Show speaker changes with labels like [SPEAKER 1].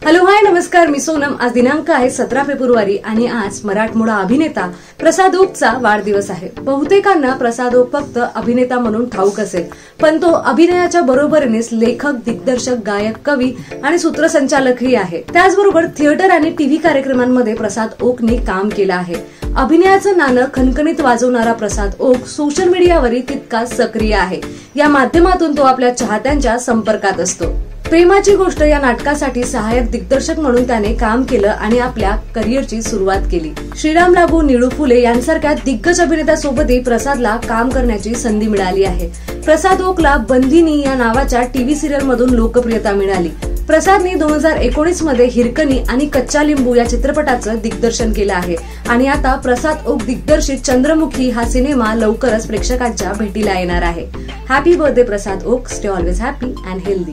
[SPEAKER 1] Hello hi नमस्कार, मी सोनम। आज दिनांक आहे 17 फेब्रुवारी आणि आज मराठमोळा अभिनेता प्रसाद ओकचा वाढदिवस आहे। बहुतेकांना प्रसाद ओक फक्त अभिनेता म्हणून ठाऊक असेल, पण तो अभिनयाच्या बरोबरीनेच लेखक, दिग्दर्शक, गायक, कवी आणि सूत्रसंचालकही आहे। त्याचबरोबर थिएटर आणि टीव्ही कार्यक्रमांमध्ये प्रसाद ओकने काम केलं आहे। अभिनयाचं नाणं खणखणीत वाजवणारा प्रसाद ओक सोशल मीडियावरही तितकाच सक्रिय आहे। या माध्यमातून तो आपल्या चाहत्यांच्या संपर्कात असतो। प्रेमाची गोष्ट या नाटकासाठी सहाय्यक दिग्दर्शक म्हणून त्याने काम केलं आणि आपल्या करिअरची सुरुवात केली। श्रीराम लागू, निळू फुले यांसारख्या दिग्गज अभिनेत्यासोबतही प्रसादला काम करण्याची संधी मिळाली आहे। प्रसाद ओकला बंदिनी या नावाच्या टीव्ही सिरियल मधून लोकप्रियता मिळाली। प्रसादने 2019 मध्ये हिरकणी आणि कच्चा लिंबू या चित्रपटाचं दिग्दर्शन केलं आहे आणि आता प्रसाद ओक दिग्दर्शित चंद्रमुखी हा सिनेमा लवकरच प्रेक्षकांच्या भेटीला येणार आहे। Happy birthday Prasad Oak, stay always happy and healthy.